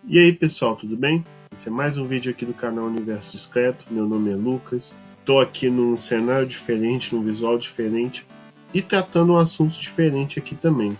E aí pessoal, tudo bem? Esse é mais um vídeo aqui do canal Universo Discreto. Meu nome é Lucas. Estou aqui num cenário diferente, num visual diferente e tratando um assunto diferente aqui também.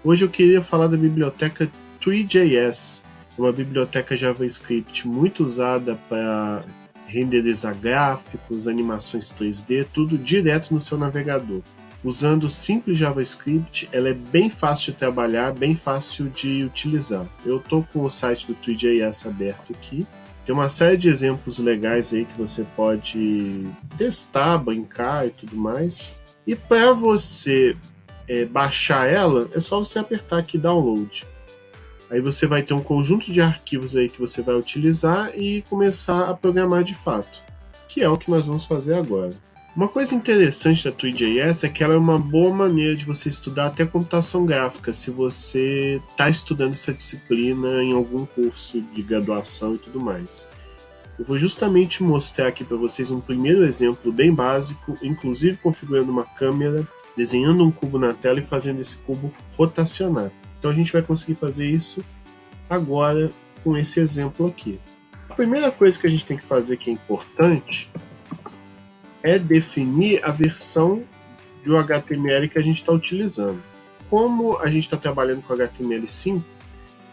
Hoje eu queria falar da biblioteca Tree.js, uma biblioteca JavaScript muito usada para renderizar gráficos, animações 3D, tudo direto no seu navegador. Usando simples JavaScript, ela é bem fácil de trabalhar, bem fácil de utilizar. Eu estou com o site do Tree.js aberto aqui. Tem uma série de exemplos legais aí que você pode testar, brincar e tudo mais. E para você baixar ela, é só você apertar aqui Download. Aí você vai ter um conjunto de arquivos aí que você vai utilizar e começar a programar de fato, que é o que nós vamos fazer agora. Uma coisa interessante da Tree.js é que ela é uma boa maneira de você estudar até computação gráfica, se você está estudando essa disciplina em algum curso de graduação e tudo mais. Eu vou justamente mostrar aqui para vocês um primeiro exemplo bem básico, inclusive configurando uma câmera, desenhando um cubo na tela e fazendo esse cubo rotacionar. Então a gente vai conseguir fazer isso agora com esse exemplo aqui. A primeira coisa que a gente tem que fazer que é importante é definir a versão do HTML que a gente está utilizando. Como a gente está trabalhando com HTML5,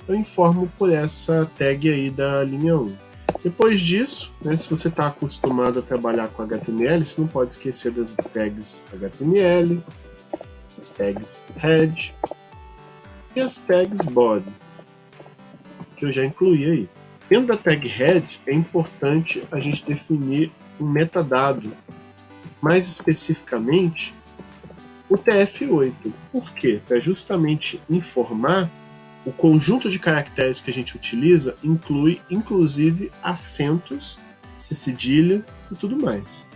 eu informo por essa tag aí da linha 1. Depois disso, se você está acostumado a trabalhar com HTML, você não pode esquecer das tags HTML, as tags head e as tags body, que eu já incluí aí. Dentro da tag head, é importante a gente definir um metadado, mais especificamente o TF8. Por quê? Para justamente informar o conjunto de caracteres que a gente utiliza, inclui inclusive acentos, cedilha e tudo mais.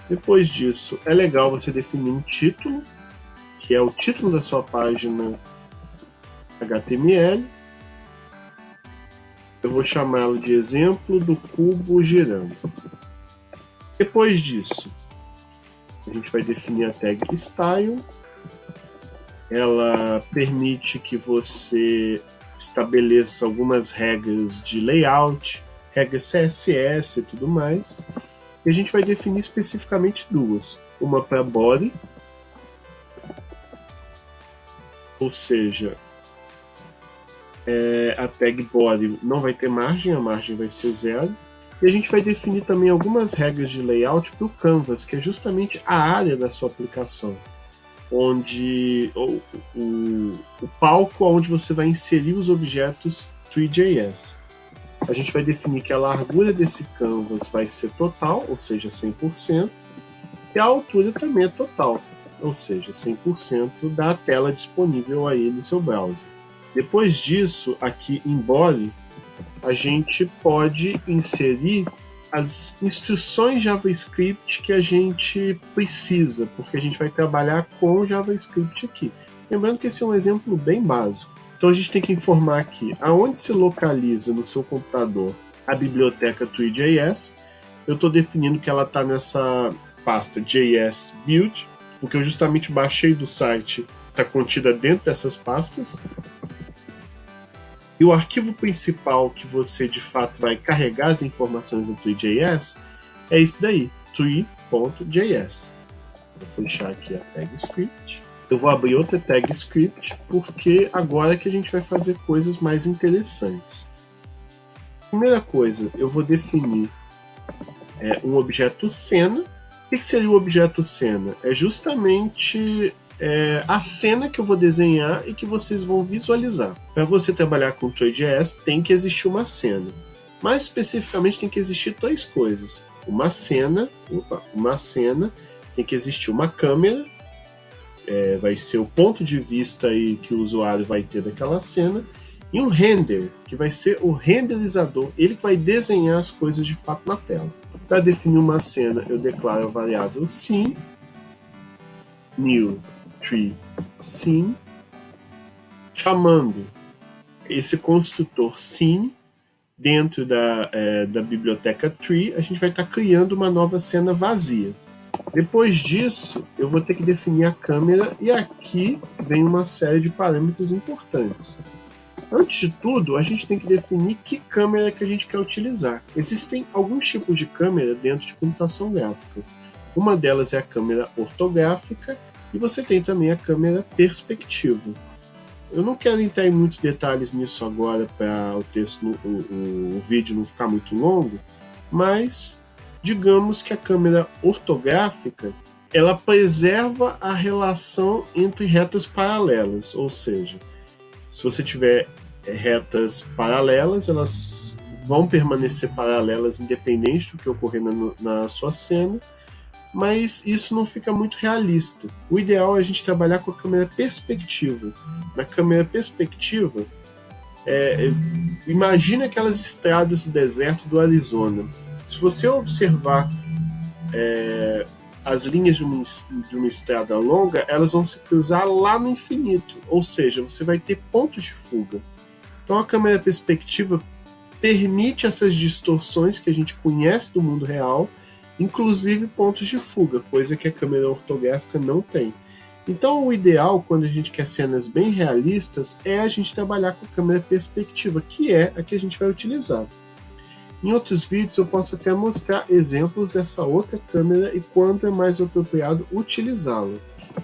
Depois disso, é legal você definir um título, que é o título da sua página HTML. Eu vou chamá-lo de exemplo do cubo girando. Depois disso, a gente vai definir a tag style. Ela permite que você estabeleça algumas regras de layout, regras CSS e tudo mais. E a gente vai definir especificamente duas. Uma para body, ou seja, a tag body não vai ter margem, a margem vai ser 0. E a gente vai definir também algumas regras de layout para o Canvas, que é justamente a área da sua aplicação, onde o palco onde você vai inserir os objetos Tree.js. A gente vai definir que a largura desse Canvas vai ser total, ou seja, 100%, e a altura também é total, ou seja, 100% da tela disponível aí no seu browser. Depois disso, aqui em Body, a gente pode inserir as instruções JavaScript que a gente precisa, porque a gente vai trabalhar com JavaScript aqui. Lembrando que esse é um exemplo bem básico. Então a gente tem que informar aqui aonde se localiza no seu computador a biblioteca Tree.js. Eu estou definindo que ela está nessa pasta JS Build, porque eu justamente baixei do site, está contida dentro dessas pastas. E o arquivo principal que você, de fato, vai carregar as informações do Tree.js é esse daí, tree.js. Vou fechar aqui a tag script. Eu vou abrir outra tag script, porque agora é que a gente vai fazer coisas mais interessantes. Primeira coisa, eu vou definir um objeto cena. O que seria o objeto cena? É justamente a cena que eu vou desenhar e que vocês vão visualizar. Para você trabalhar com Tree.js, tem que existir uma cena. Mais especificamente, tem que existir três coisas. Uma cena, tem que existir uma câmera, vai ser o ponto de vista aí que o usuário vai ter daquela cena, e um render, que vai ser o renderizador, ele que vai desenhar as coisas de fato na tela. Para definir uma cena, eu declaro a variável scene, new tree scene, chamando esse construtor scene dentro da biblioteca tree. A gente vai estar criando uma nova cena vazia. Depois disso, eu vou ter que definir a câmera, e aqui vem uma série de parâmetros importantes. Antes de tudo, a gente tem que definir que câmera que a gente quer utilizar. Existem alguns tipos de câmera dentro de computação gráfica. Uma delas é a câmera ortográfica e você tem também a câmera perspectiva. Eu não quero entrar em muitos detalhes nisso agora para o vídeo não ficar muito longo, mas digamos que a câmera ortográfica ela preserva a relação entre retas paralelas, ou seja, se você tiver retas paralelas, elas vão permanecer paralelas independente do que ocorrer na sua cena, mas isso não fica muito realista. O ideal é a gente trabalhar com a câmera perspectiva. Na câmera perspectiva, imagine aquelas estradas do deserto do Arizona. Se você observar as linhas de uma estrada longa, elas vão se cruzar lá no infinito, ou seja, você vai ter pontos de fuga. Então a câmera perspectiva permite essas distorções que a gente conhece do mundo real, inclusive pontos de fuga, coisa que a câmera ortográfica não tem. Então o ideal, quando a gente quer cenas bem realistas, é a gente trabalhar com a câmera perspectiva, que é a que a gente vai utilizar. Em outros vídeos eu posso até mostrar exemplos dessa outra câmera e quando é mais apropriado utilizá-la.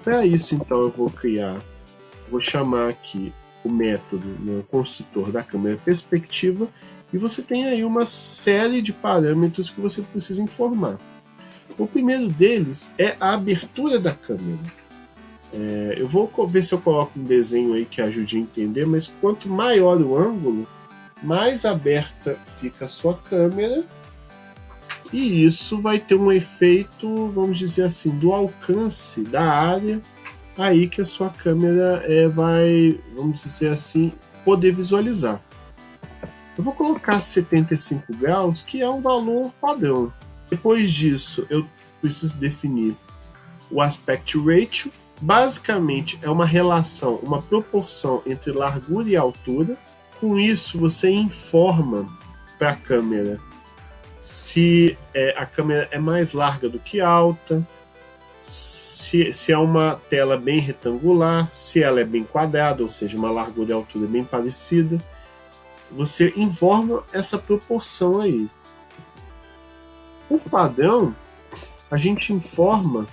Para isso, então, eu vou chamar aqui o método, o construtor da câmera perspectiva, e você tem aí uma série de parâmetros que você precisa informar. O primeiro deles é a abertura da câmera. Eu vou ver se eu coloco um desenho aí que ajude a entender, mas quanto maior o ângulo, mais aberta fica a sua câmera, e isso vai ter um efeito, vamos dizer assim, do alcance da área aí que a sua câmera vai, vamos dizer assim, poder visualizar. Eu vou colocar 75 graus, que é um valor padrão. Depois disso, eu preciso definir o aspect ratio. Basicamente, é uma relação, uma proporção entre largura e altura. Com isso, você informa para a câmera se a câmera é mais larga do que alta, se é uma tela bem retangular, se ela é bem quadrada, ou seja, uma largura e altura bem parecida. Você informa essa proporção aí. Por padrão, a gente informa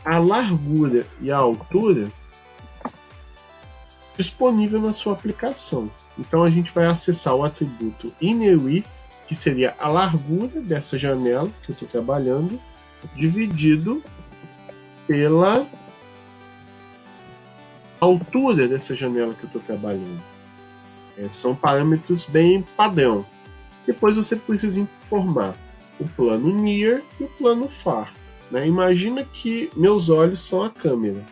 a largura e a altura disponível na sua aplicação. Então a gente vai acessar o atributo innerWidth, que seria a largura dessa janela que eu estou trabalhando, dividido pela altura dessa janela que eu estou trabalhando. São parâmetros bem padrão. Depois você precisa informar o plano near e o plano far. Imagina que meus olhos são a câmera.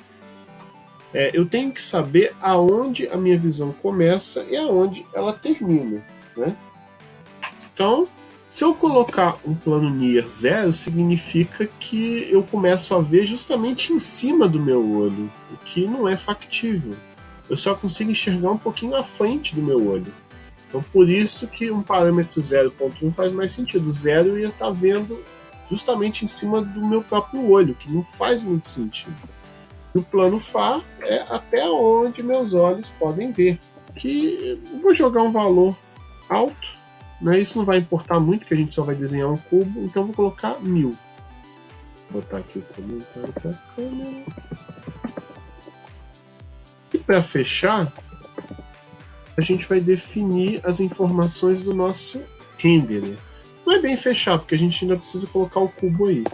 Eu tenho que saber aonde a minha visão começa e aonde ela termina. Então, se eu colocar um plano near 0, significa que eu começo a ver justamente em cima do meu olho, o que não é factível. Eu só consigo enxergar um pouquinho à frente do meu olho. Então, por isso que um parâmetro 0.1 faz mais sentido. 0 eu ia estar vendo justamente em cima do meu próprio olho, que não faz muito sentido. E o plano far é até onde meus olhos podem ver. Que eu vou jogar um valor alto, isso não vai importar muito, porque a gente só vai desenhar um cubo, então eu vou colocar 1000. Vou botar aqui o comentário da câmera. E para fechar, a gente vai definir as informações do nosso renderer. Não é bem fechar, porque a gente ainda precisa colocar o cubo aí.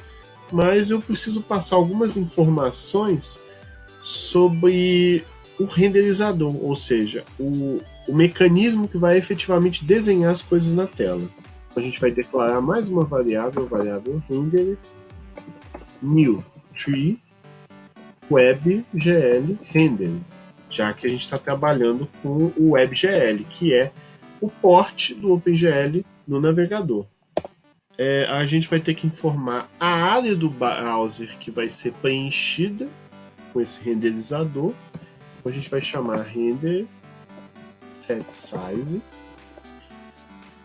Mas eu preciso passar algumas informações sobre o renderizador, ou seja, o mecanismo que vai efetivamente desenhar as coisas na tela. A gente vai declarar mais uma variável, a variável render, new tree WebGL render, já que a gente está trabalhando com o WebGL, que é o port do OpenGL no navegador. A gente vai ter que informar a área do browser que vai ser preenchida com esse renderizador. Então a gente vai chamar render set size.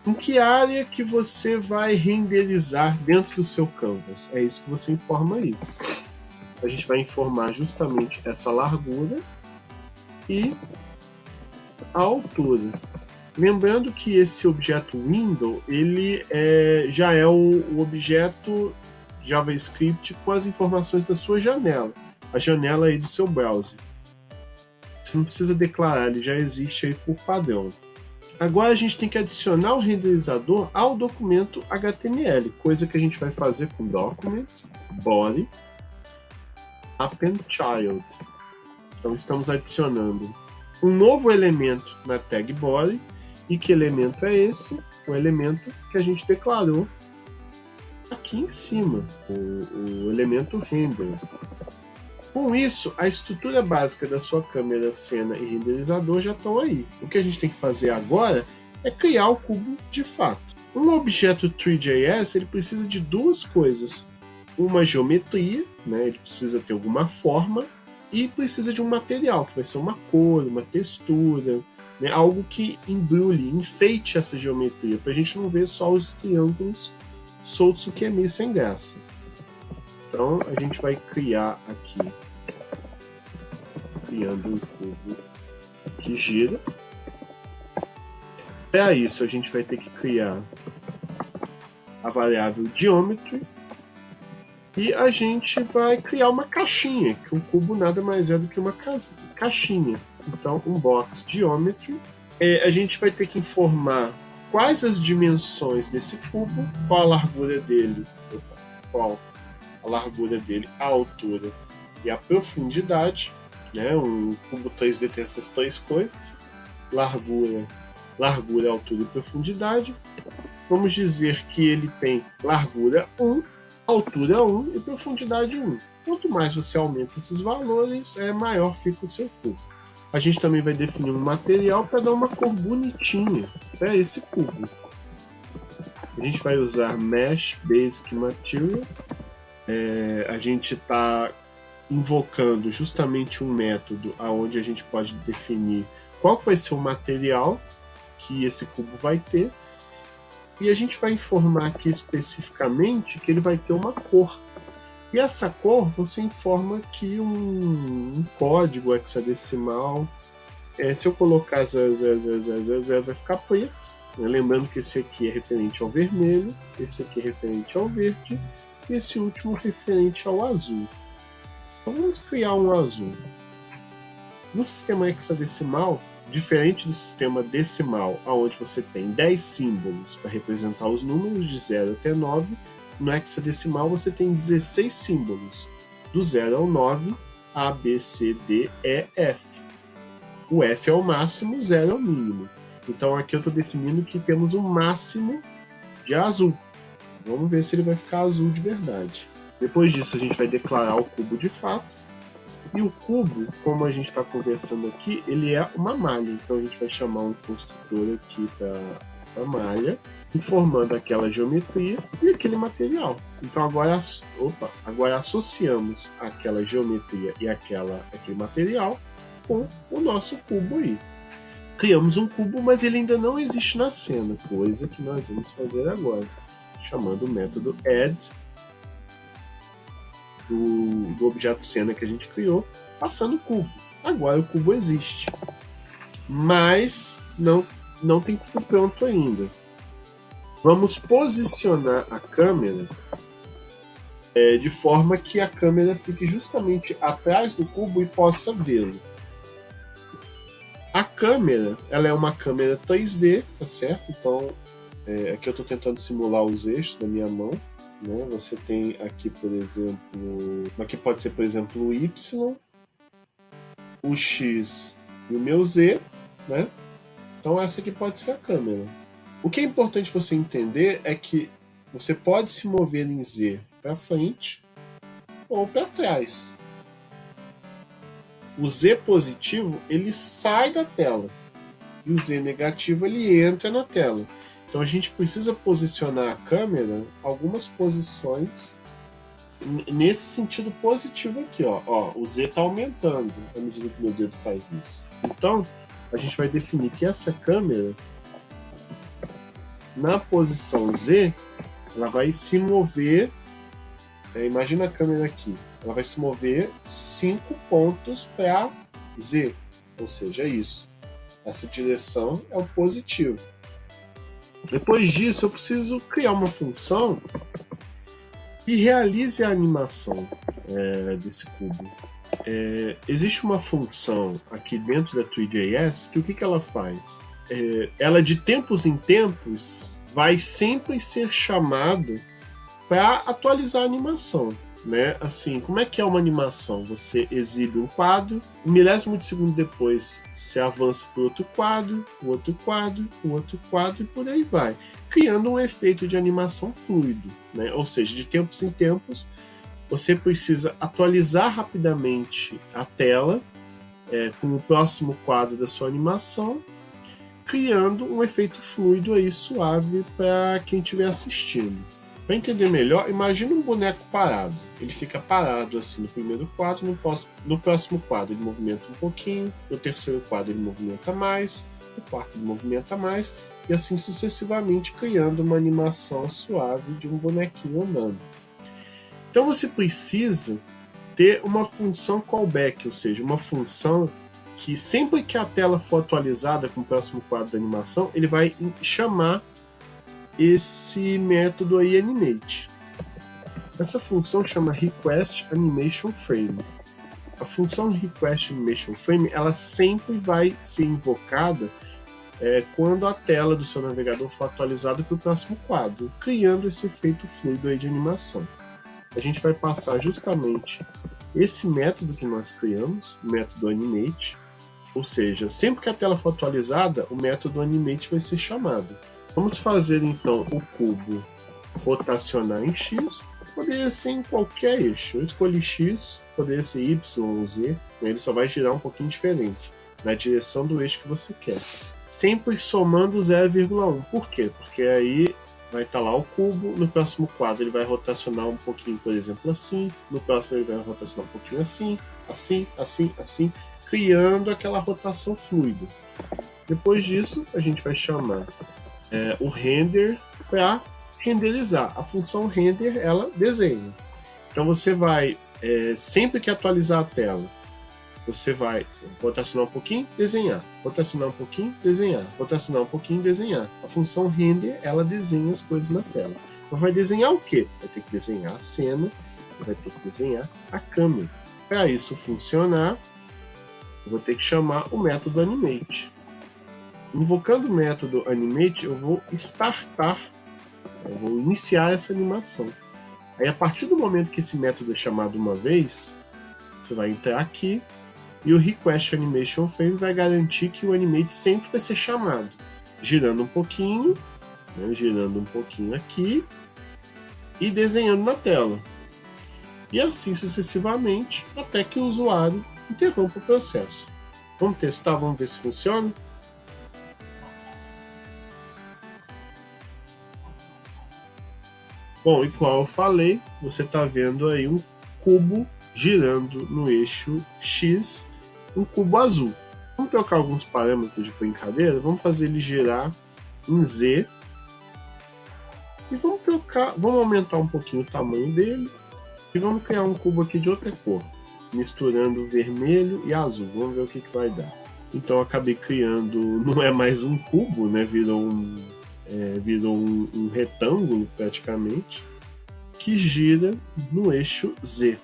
Em que área que você vai renderizar dentro do seu canvas? É isso que você informa aí. A gente vai informar justamente essa largura e a altura. Lembrando que esse objeto window, ele já é o objeto JavaScript com as informações da sua janela, a janela aí do seu browser. Você não precisa declarar, ele já existe aí por padrão. Agora a gente tem que adicionar o renderizador ao documento HTML, coisa que a gente vai fazer com Documents, Body, Append Child. Então estamos adicionando um novo elemento na tag Body. E que elemento é esse? O elemento que a gente declarou aqui em cima, o elemento render. Com isso, a estrutura básica da sua câmera, cena e renderizador já estão aí. O que a gente tem que fazer agora é criar o cubo de fato. Um objeto 3JS ele precisa de duas coisas. Uma geometria, né? Ele precisa ter alguma forma, e precisa de um material, que vai ser uma cor, uma textura, né? Algo que embrulhe, enfeite essa geometria, para a gente não ver só os triângulos soltos, o que é meio sem graça. Então a gente vai criar aqui, criando um cubo que gira. Para isso a gente vai ter que criar a variável geometry e a gente vai criar uma caixinha, que um cubo nada mais é do que uma caixinha. Então um box geometry, a gente vai ter que informar quais as dimensões desse cubo, qual a largura dele, a altura e a profundidade, né? Um cubo 3D tem essas três coisas: largura, altura e profundidade. Vamos dizer que ele tem largura 1, altura 1 e profundidade 1. Quanto mais você aumenta esses valores, maior fica o seu cubo. A gente também vai definir um material para dar uma cor bonitinha para esse cubo. A gente vai usar Mesh Basic Material. A gente está invocando justamente um método onde a gente pode definir qual vai ser o material que esse cubo vai ter, e a gente vai informar aqui especificamente que ele vai ter uma cor. E essa cor você informa aqui um código hexadecimal. Se eu colocar 0000, vai ficar preto. Lembrando que esse aqui é referente ao vermelho, esse aqui é referente ao verde, e esse último referente ao azul. Então vamos criar um azul. No sistema hexadecimal, diferente do sistema decimal, onde você tem 10 símbolos para representar os números de 0 até 9, no hexadecimal você tem 16 símbolos, do 0 ao 9, A, B, C, D, E, F. O F é o máximo, o 0 é o mínimo. Então aqui eu estou definindo que temos um máximo de azul. Vamos ver se ele vai ficar azul de verdade. Depois disso a gente vai declarar o cubo de fato. E o cubo, como a gente está conversando aqui, ele é uma malha. Então a gente vai chamar um construtor aqui da malha, informando aquela geometria e aquele material. Então agora associamos aquela geometria e aquele material com o nosso cubo aí. Criamos um cubo, mas ele ainda não existe na cena, coisa que nós vamos fazer agora, chamando o método add do objeto cena que a gente criou, passando o cubo. Agora o cubo existe, mas não tem cubo pronto ainda. Vamos posicionar a câmera de forma que a câmera fique justamente atrás do cubo e possa vê-lo. A câmera, ela é uma câmera 3D, tá certo? Então, aqui eu estou tentando simular os eixos da minha mão. Né? Você tem aqui, por exemplo, aqui pode ser, por exemplo, o Y, o X e o meu Z, né? Então essa aqui pode ser a câmera. O que é importante você entender é que você pode se mover em Z para frente ou para trás. O Z positivo, ele sai da tela, e o Z negativo, ele entra na tela. Então a gente precisa posicionar a câmera algumas posições nesse sentido positivo aqui, ó. O Z está aumentando à medida que o meu dedo faz isso. Então a gente vai definir que essa câmera, na posição Z, ela vai se mover. Imagina a câmera aqui. Ela vai se mover 5 pontos para Z, ou seja, isso. Essa direção é o positivo. Depois disso, eu preciso criar uma função que realize a animação desse cubo. Existe uma função aqui dentro da Three.js que o que ela faz? Ela de tempos em tempos vai sempre ser chamada para atualizar a animação. Né? Assim, como é que é uma animação? Você exibe um quadro, um milésimo de segundo depois você avança para outro quadro, o outro quadro, o outro quadro e por aí vai, criando um efeito de animação fluido, né? Ou seja, de tempos em tempos você precisa atualizar rapidamente a tela com o próximo quadro da sua animação, criando um efeito fluido aí suave para quem estiver assistindo. Para entender melhor, imagina um boneco parado. Ele fica parado assim no primeiro quadro, no próximo quadro ele movimenta um pouquinho, no terceiro quadro ele movimenta mais, no quarto ele movimenta mais, e assim sucessivamente, criando uma animação suave de um bonequinho andando. Então você precisa ter uma função callback, ou seja, uma função que sempre que a tela for atualizada com o próximo quadro da animação, ele vai chamar esse método aí animate. Essa função chama requestAnimationFrame. A função requestAnimationFrame ela sempre vai ser invocada quando a tela do seu navegador for atualizada para o próximo quadro, criando esse efeito fluido aí de animação. A gente vai passar justamente esse método que nós criamos, o método animate, ou seja, sempre que a tela for atualizada, o método animate vai ser chamado. Vamos fazer então o cubo rotacionar em X, poderia ser em qualquer eixo. Eu escolhi X, poderia ser Y ou Z, ele só vai girar um pouquinho diferente, na direção do eixo que você quer. Sempre somando 0,1. Por quê? Porque aí vai estar lá o cubo, no próximo quadro ele vai rotacionar um pouquinho, por exemplo, assim, no próximo ele vai rotacionar um pouquinho assim, assim, assim, assim, criando aquela rotação fluida. Depois disso, a gente vai chamar o render para renderizar. A função render, ela desenha. Então você vai, sempre que atualizar a tela, você vai rotacionar um pouquinho, desenhar, rotacionar um pouquinho, desenhar, rotacionar um pouquinho, desenhar. A função render, ela desenha as coisas na tela. Mas vai desenhar o quê? Vai ter que desenhar a cena, vai ter que desenhar a câmera. Para isso funcionar, eu vou ter que chamar o método animate. Invocando o método animate, eu vou eu vou iniciar essa animação. Aí, a partir do momento que esse método é chamado uma vez, você vai entrar aqui e o requestAnimationFrame vai garantir que o animate sempre vai ser chamado, girando um pouquinho, né, girando um pouquinho aqui e desenhando na tela. E assim sucessivamente, até que o usuário interrompa o processo. Vamos testar, vamos ver se funciona? Bom, igual eu falei, você está vendo aí um cubo girando no eixo X, um cubo azul. Vamos trocar alguns parâmetros de brincadeira, vamos fazer ele girar em Z e vamos aumentar um pouquinho o tamanho dele e vamos criar um cubo aqui de outra cor, misturando vermelho e azul. Vamos ver o que vai dar. Então eu acabei criando, não é mais um cubo, né? Virou um retângulo praticamente, que gira no eixo Z,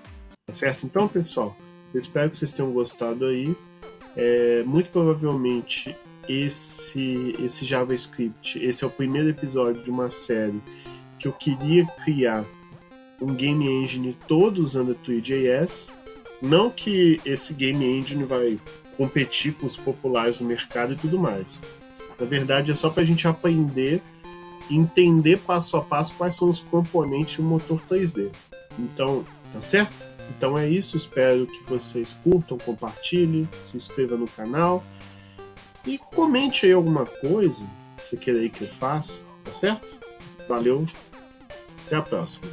tá certo? Então, pessoal, eu espero que vocês tenham gostado aí. Muito provavelmente esse JavaScript, esse é o primeiro episódio de uma série que eu queria criar um game engine todo usando a Three.js. Não que esse game engine vai competir com os populares no mercado e tudo mais. Na verdade, é só para a gente aprender e entender passo a passo quais são os componentes do motor 3D. Então, tá certo? Então é isso, espero que vocês curtam, compartilhem, se inscrevam no canal e comente aí alguma coisa que você queira aí que eu faça, tá certo? Valeu, até a próxima.